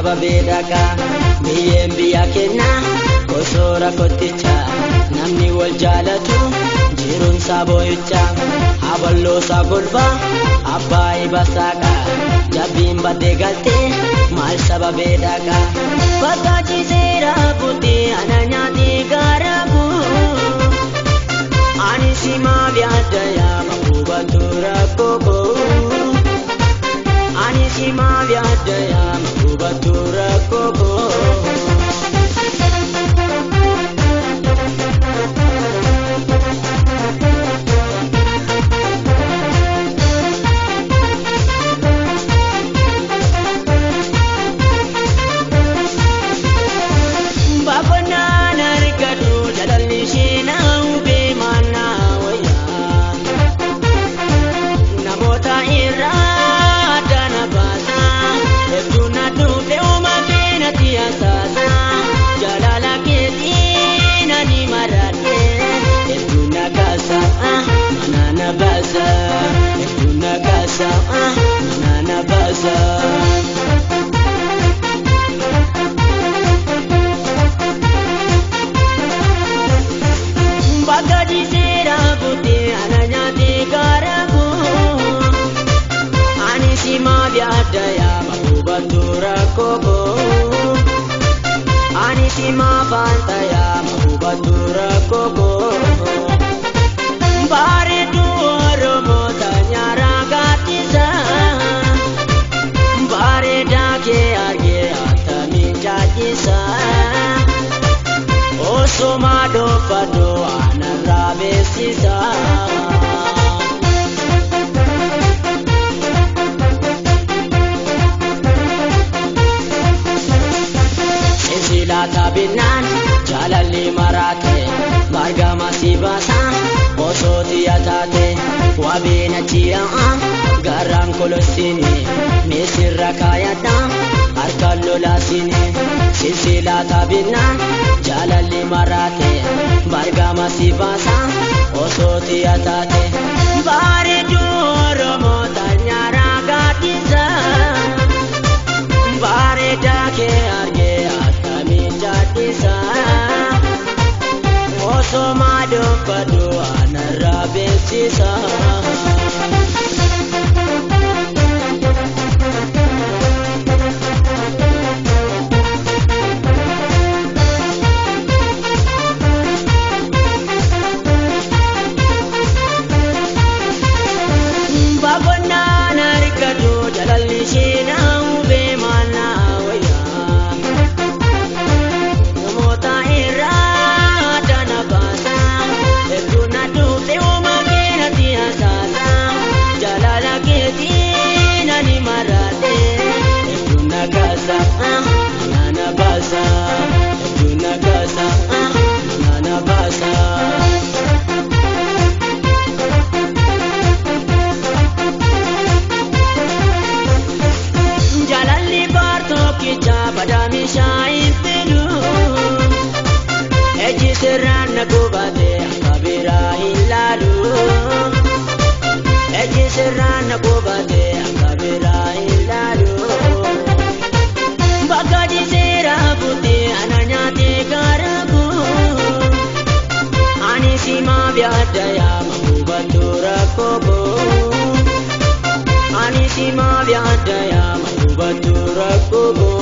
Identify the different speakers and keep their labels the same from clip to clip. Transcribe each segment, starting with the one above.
Speaker 1: sababee dhagaa biyyeen biyya kennaa kosoora kottichaa namni wal jaalatu jiruun saaboo'ichaa haballoo isaa golbaa abbaa ibasaaqa jabbiin baddee galtee maal sababee dhagaa fakkaachiseera buutee ana nyaatee gaaraabuu ani simaaf yaadda yaama hubatu rakkoo ani simaaf yaadda yaama hubatu rakkoo. Ani simaaf anta yaama hubatu rakkoo bareedu Oromoota nyaara gaaddisa bareedaa kee argee attamiin jaajisa osoo dhoofadhoo anarraa beeksisa. Taabinaan jaalalli maraate margama si baasa osoo xiyyaataate wabiin achiyaa garaan kolosini misirra kaayadha harkaan lolaasini silsilaa taabinaan jaalalli maraate margama si baasa osoo xiyyaataate bareedu Oromoota nyaara gaaddisa bareedaa kee argee osoo dhoofadhoo anarraa beeksisa. Baabonnaan harkadhoo jalalli isheenaa hubee maalnaa wayyaa namoota irraa dana baasaa hedduun adduuftee uumaa keenatti hasaasaa jaalala keetiin ani maraatee hedduun nagaasaa nana baasaa hedduun nagaasaa nana baasaa. Badamisha intilu eji serana kubate akabira hilalu eji serana kubate akabira hilalu bagaji sera puti ananyate karabu ani simaaf yaadda yaama hubatu rakkoo ani simaaf yaadda yaama hubatu rakkoo.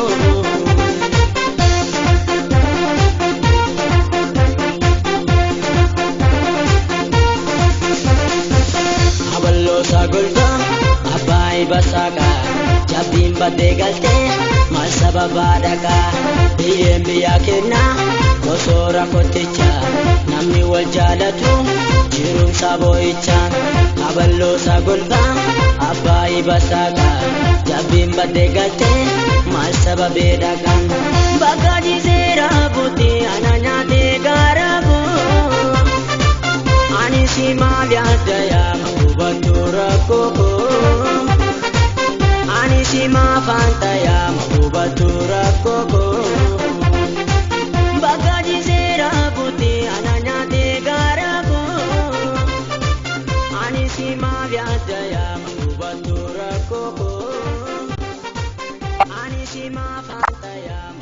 Speaker 1: Golbaa abbaa ibasaaqa jabbiin baddee galtee maal sababaa dhagaa biyyeen biyya kennaa kosoora kottichaa namni wal jaalatu jiruun saaboo'ichaa haballoo isaa golbaa abbaa ibasaaqa jabbiin baddee galtee maal sababee dhagaa bakka jiseera buutee ana nyaatee gaaraabuu ani simaaf yaadda yaama hubatu rakkoo ani simaaf anta yaama hubatu rakkoo bakka jiseera buutee ana nyaatee gaaraabuu ani simaaf yaadda yaama hubatu rakkoo ani simaaf Antaya